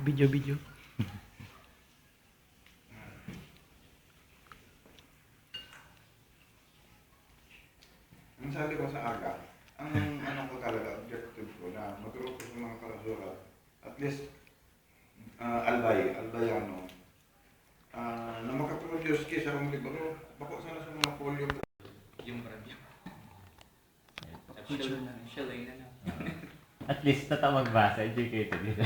Video-video. Ang sabi ko sa aga, ang ano ko talaga, objective ko na matulog ko sa mga karasurat, at least albayano, na makaproduce case akong libro, bako sana sa mga folio. Yung review. Shalay na lang. At least tata magbasa, educated yun.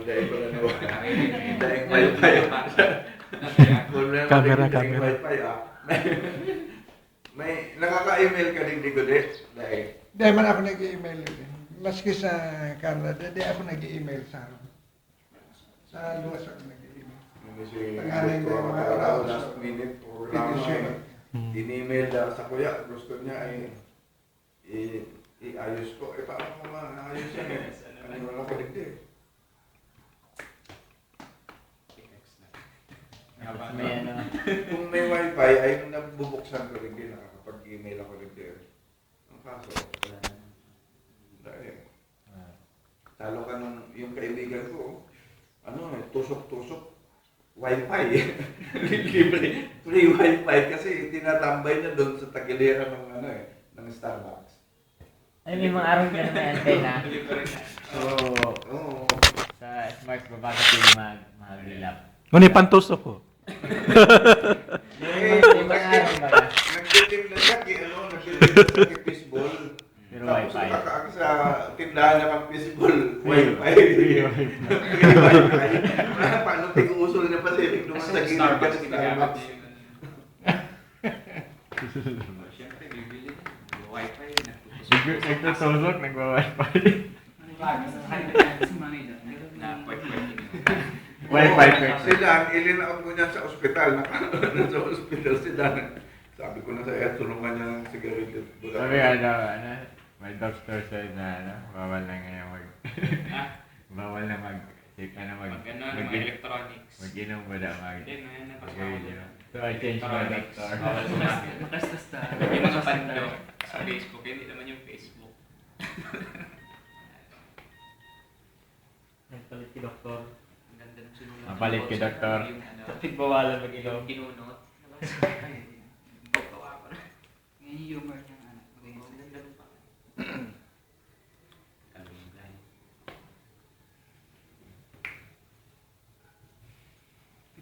Dahil ko na nawa. Dahil wifi. Camera. Wifi May nakaka-email ka din, Digode? Dahil? Dahil man ako nag-email din. Maski sa Canada, di ako nag-email sa luwas ako nag-email. Pangalan ko yung mga araw last minute programa. In-email sa kuya, gusto niya ay i-ayos ko. Paano mo maayos yan eh? Ano lang ko din. May ano. Kung may wifi, ay nabubuksan ko rin din, nakakapag-email ako rin din. Ang kaso, dahil, talo ka nung yung kaibigan ko, tusok-tusok, wifi. Libre, free wifi kasi tinatambay na doon sa tagiliran ng ng Starbucks. Ay, may mga araw ka na may antena. So, Oo. sa smart babasa ko yung mag-lap. Ngunit pantusok ko. May mga araw ba ka? Nagtitim na siya, nagtitim na siya fishball. Pero Tapos wifi. nakakaak sa tindahan na kang fishball, wifi. Free wifi. Free wifi. Paano tig-uusol na Pacific naman sa Sa gilid Starbucks, ka ginagamit Starbucks. yun. Siyempre, bibili. Wi-Fi, Nagtutusok, nagwa-wifi. na point-point. Wifi Si person. Dan, ilinaot ko niya sa ospital. Nasa ospital si Dan. Sabi ko na sa iyo, tulungan niya ng sigarilyo. Sabi may doctor said na bawal na ngayon bawal na mag-check na Mga electronics. mag-inom ba na Hindi, may mag-radio. So I changed my doctor. Yung mga panlo sa Facebook, hindi naman yung Facebook. Nagpalit ki doktor. Ang ganda ng sinulat. Mapalit ki doktor. Tapos bawalan mag-inom. Yung kinunot. Yung humor niyang anak. Ang ganda ng pa. Kalumbay.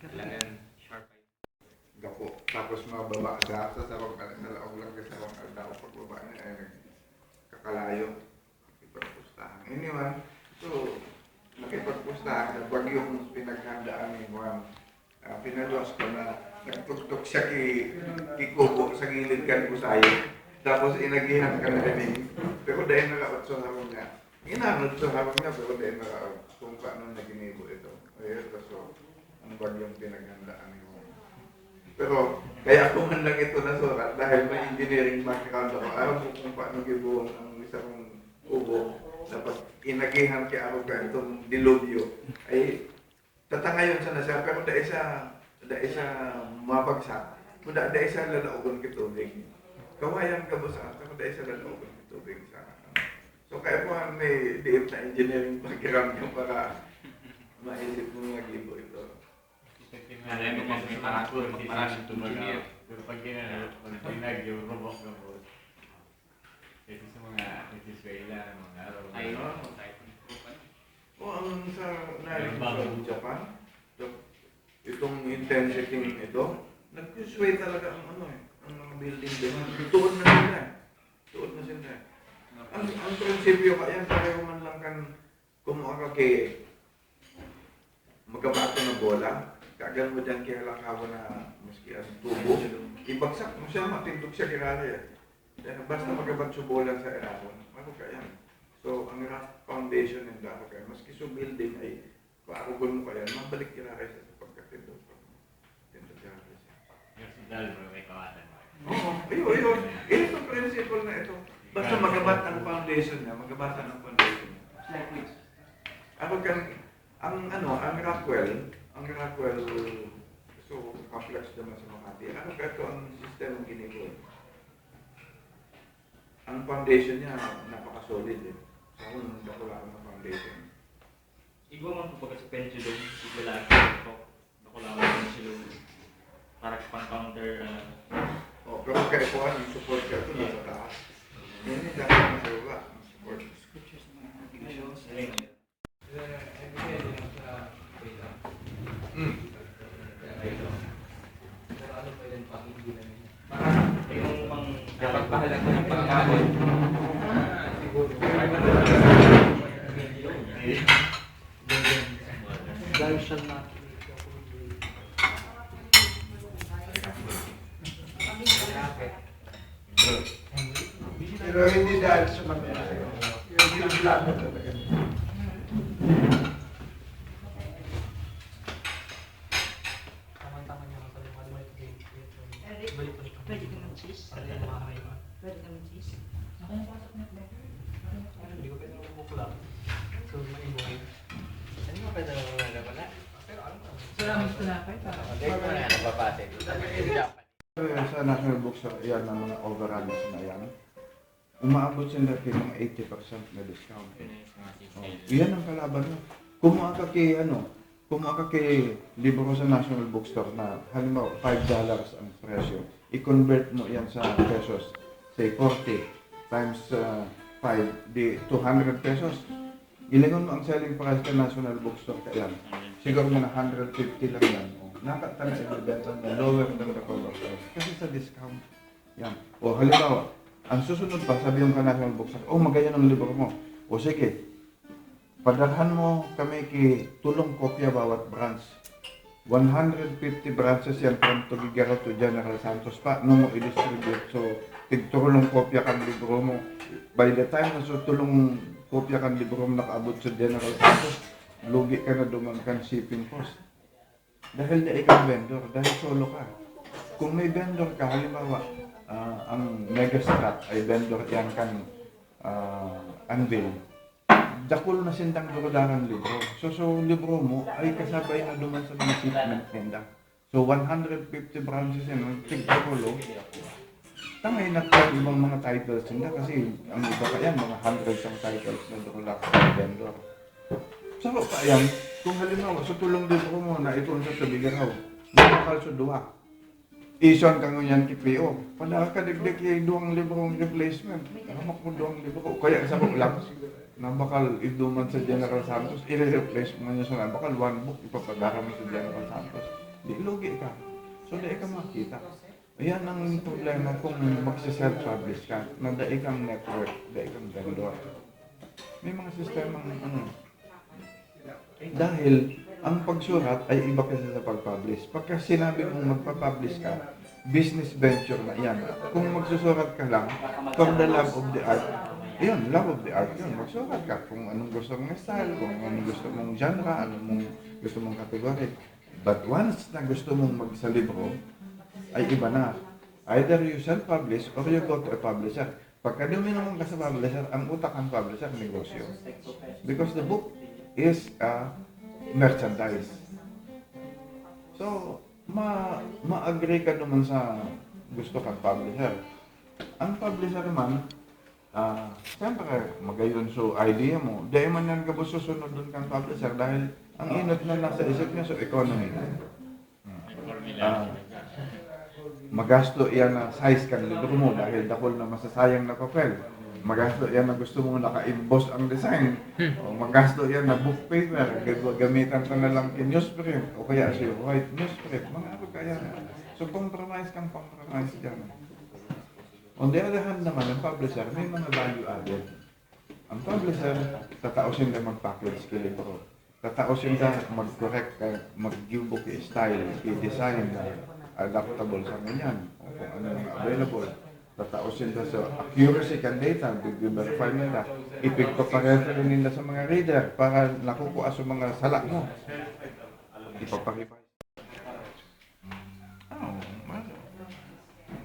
Kailangan sharp eye. Gapo. Tapos mababa sa sarong nalaog lang sa sarong aldaw. Pagbaba niya ay kakalayo. Ipagpustahan. Anyway, so nakipagpustahan. Nagwag yung pinaghandaan ni Juan. Pinalos ko na nagtuktok siya ki Kubo sa gilid kan ko sa'yo. Tapos inagihan ka na rin. Pero dahil nakaot sa harong niya. Inanod sa harong niya pero dahil nakaot kung paano naginibo ito. Ayun, so ang bagyong pinaghandaan ni Juan. Pero kaya ako man lang ito nasurat dahil may engineering background ako. Alam ko kung paano gibuong ang isang kubo. Dapat inagihan kay ako ka itong dilubyo. Ay tatangayon sana siya, pero dahil siya mabagsak, kung dahil siya lalaogon kitubig. Kawayan ka ba sa pero dahil siya lalaogon kitubig sa So kaya po may diip na engineering background ka para maisip mo mga gibo ito. Alam mo magmaraming engineer. Pero pag pinag yung robok na po. Kasi sa mga Venezuela, mga araw. Ay, Ano? kahit O ang sa narinig sa Japan, itong intensity ito, nag-sway talaga ang ang mga building doon. Tuon na sila. Tuon na sila. Ang prinsipyo ka yan, pareho man lang kan kumuha ka kay magkabato ng bola, kagan mo dyan kaya lakawa na maski ang tubo, ibagsak mo siya, matindog siya kirala yan. Dahil basta magabat sa bola sa erapon, ano ka yan. So, ang rough foundation ng dako kayo, maski sa building ay paarugon mo kaya, mabalik kirala siya sa pagkatindog. Tindog kirala siya. Yung sundal, bro, may kawatan mo. Oo, ayun. Ito ang principle na ito. Basta magabat ang foundation niya, magabatan ang foundation niya. Like which? Ako kan, ang Rockwell, so complex naman sa Makati. Ano ka ito ang system ng ginagawa? Ang foundation niya, napaka-solid eh. So, kung wala ang foundation. Iba man po pagka sa pendulum, lalaki ito. Nakulaman ng silong. Para pang-counter, O, pero kaya yung support ka ito nasa taas. Yan yung dapat nasa baba. Ang support. Scriptures ng mga Pilipinas. Yung mang... Dapat bahala ko ng pagkain. Thou shalt not Pero hindi dahil sa mga yung plano talaga. Pwede ka ng cheese. Pwede ka ng cheese. Salamat sa tinapay. Sa National Bookstore, yan ang mga overruns na yan. Umaabot sila kay mga 80% na discount. Yan ang kalaban mo. Kumuha ka kay libro ko sa National Bookstore na halimbawa $5 ang presyo. I-convert mo yan sa pesos. Say 40 times 5, di 200 pesos. Ilangon mo ang selling price sa National Bookstore kaya siguro na 150 lang yan. Nakatala sa ibenta na lower than the cover price. Kasi sa discount. Yan. O halimbawa, ang susunod pa, sabi yung ka National Bookstore, magayon ang libro mo. O sige, padalhan mo kami tulong kopya bawat branch. 150 branches yan from Tugigaraw to General Santos pa. No mo i-distribute. So, tigtulong kopya kang libro mo. By the time na tulong kopya kang libro mo nakaabot sa General Santos, lugi ka na dumangkan shipping cost. Dahil na ikaw vendor, dahil solo ka. Kung may vendor ka, halimbawa, ang Megastrat ay vendor yan kan Anvil. Dakul na sindang durudarang libro. So libro mo ay kasabay na duman sa mga shipment tenda. So 150 branches yan, tig-dakulo. Tangay na yung ibang mga titles nila kasi ang iba pa yan, mga hundreds ng titles na durular sa vendor. So yan, kung halimbawa sa tulong libro mo na ito sa Tugigaraw, nakakal sa duwa. Ison ka ngunyan KPO. Padahal ka digdig yung duwang librong replacement. Kamak mo duwang libro. Kaya sa ko lang, na bakal iduman sa General Santos, i-replace mo niya sa bakal one book, ipapadara mo sa General Santos. Di lugi ka. So di ka makita. Ayan ang problema kung magsa-self-publish ka, na daig kang network, daig kang vendor. May mga sistemang dahil ang pagsurat ay iba kasi sa pag-publish. Pagka sinabi mong magpa-publish ka, business venture na yan. Kung magsusurat ka lang, for the love of the art, yun, love of the art yun. Magsurat ka kung anong gusto mong style, kung anong gusto mong genre, anong gusto mong category. But once na gusto mong magsalibro, ay iba na. Either you self-publish or you go to a publisher. Pagka duminamon ka sa publisher, ang utak ng publisher, negosyo. Because the book is merchandise. So, ma-agree ka naman sa gusto kang publisher. Ang publisher man, siyempre, magayon so idea mo. Dahil man yan ka ba susunod doon kang publisher dahil ang inot na nasa isip niya so economy. Magasto iyan na size kang libro mo dahil dakol na masasayang na papel. Magasto yan na gusto mo naka-emboss ang design. O magasto yan na book paper. Gamitan ka na lang in newsprint. O kaya siya white newsprint. Mga ano kaya. So compromise kang compromise dyan. On the other hand naman, ang publisher may mga value added. Ang publisher, tataosin ka mag-package ka libro. Tataosin ka mag-correct ka, mag-give book style, i-design na adaptable sa ganyan. O kung ano yung available. Tataosin ka sa accuracy kan data, i-verify nila. Ipagpaparefer nila sa mga reader para nakukuha sa mga sala mo. Ipapakipay.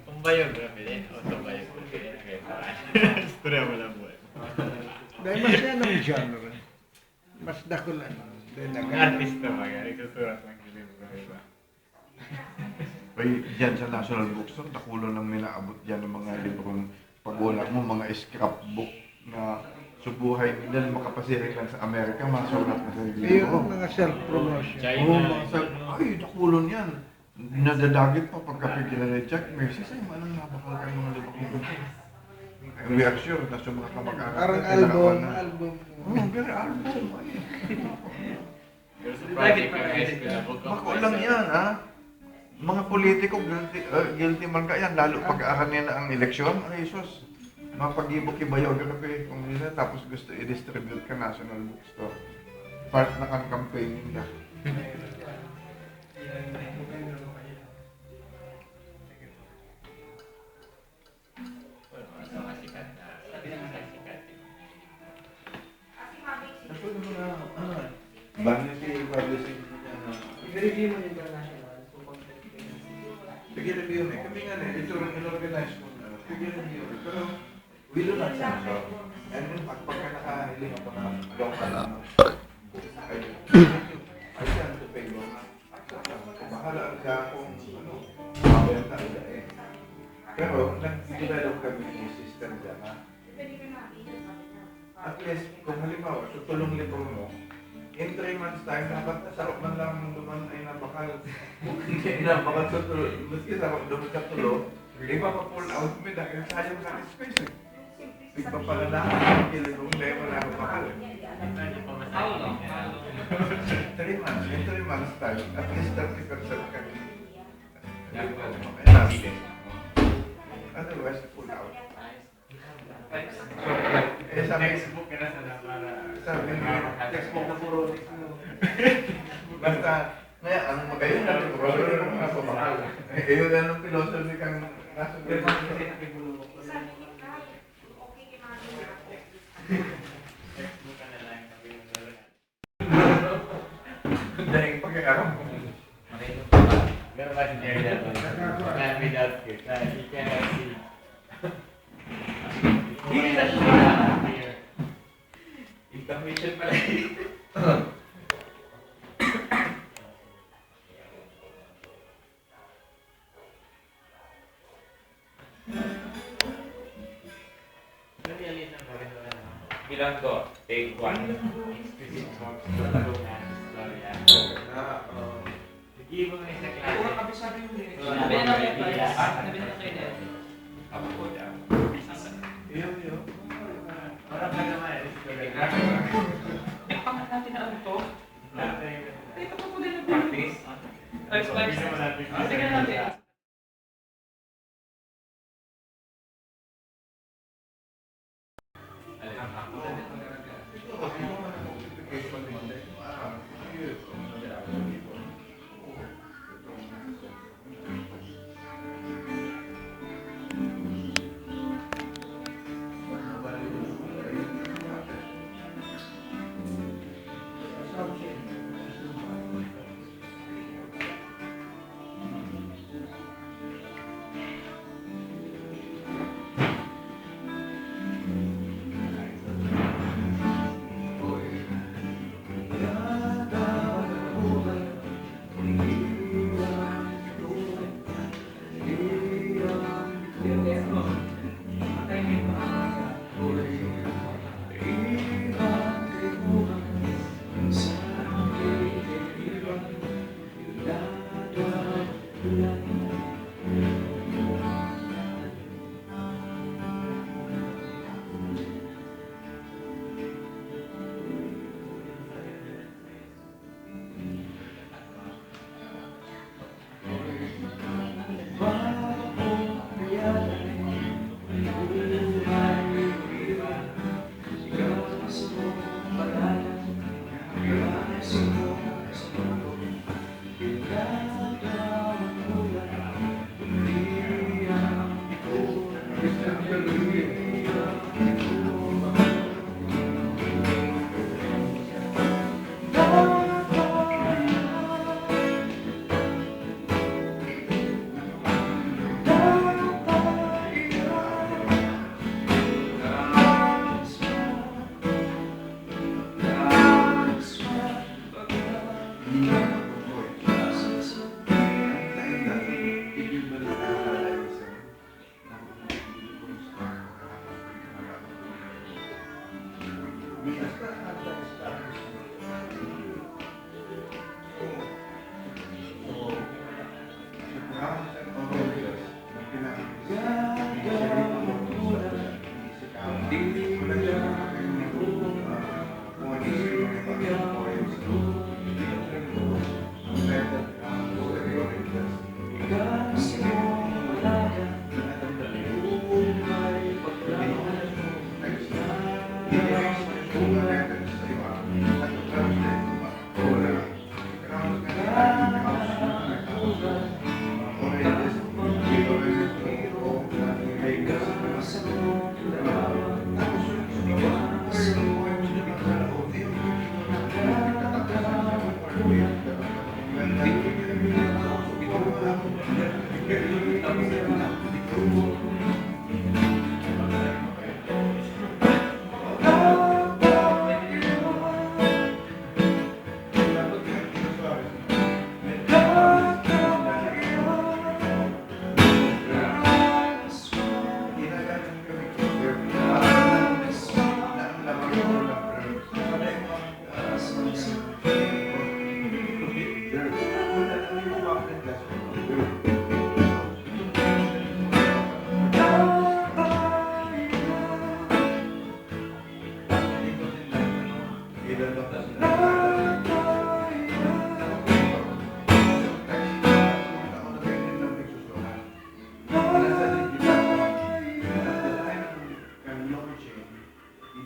Kung biography din, autobiography din. Istorya mo lang buhay. Dahil mas yan ang genre. Mas dakulan. Artista ba yan? Ikusurat lang yung libro, diba? Ay, dyan sa National Bookstore, takulo nang minaabot dyan ng mga librong pag-wala mo, mga scrapbook na subuhay nila makapasiring lang sa Amerika, masulat na sa Yung libro. mga self-promotion. Oo, mga sabi, ay, nakulon yan. Nadadagit pa pagkapigil na check. Mercy sa'yo, anong nabakal kayo mga libak mo? We are sure na sa mga kamag-anak. Parang na tinakawan album, na. album. Oo, pero album. Ay. Pero sa project pa guys, Bako lang yan, ha? Mga politiko, guilty man ka yan. Lalo pag ahanin na ang eleksyon. Ay, sus. Mapag-ibok biography kung nila tapos gusto i-distribute ka National Bookstore. Part na kang campaigning ka. Ako yung mga, vanity publishing niya na... I-review mo yung international. So, Sige, review mo. Kami nga ito rin in-organize mo na. Sige, review. Pero, we do not censor. And then, pagka nakahiling ako na local na, I can to pay mo. Bahala ka kung ano, mabenta ulit eh. Pero, nag-develop kami yung system dyan na at least, kung halimbawa, sa tulong libro mo, in 3 months time, dapat nasarap man lang duman ay napakal. Hindi napakal sa tulo. Maski sarap duman sa tulo, iba pa pull out mo dahil sayang sa space eh. Iba pala na, kilong dahil wala napakal. 3 months, in 3 months time, at least 30% ka din. Otherwise, pull out. So, sabi, Textbook ka na sana para... sabi niya, textbook na puro basta, ngayon, ang magayon natin, professor yung mga pabakal. Eh, yun lang ang philosophy kang nasa Textbook ka na lang. dahil pagkakaroon mo. Pero ba si Jerry Dato? Not without you. He cannot see. Hindi na siya. Information pala. Bilang ko, take 1. Explicit talks to the romance story. Give mo isa klase. Sabi na natin ito. Sabi na natin ito. Ako po dyan. Yun. Parang ka naman. Pangat natin na ano to. Ito pa po din ang Practice. Sige na natin.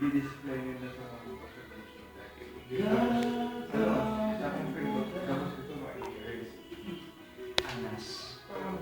I-display nila sa mga tapos ito ma-erase. Anas. Parang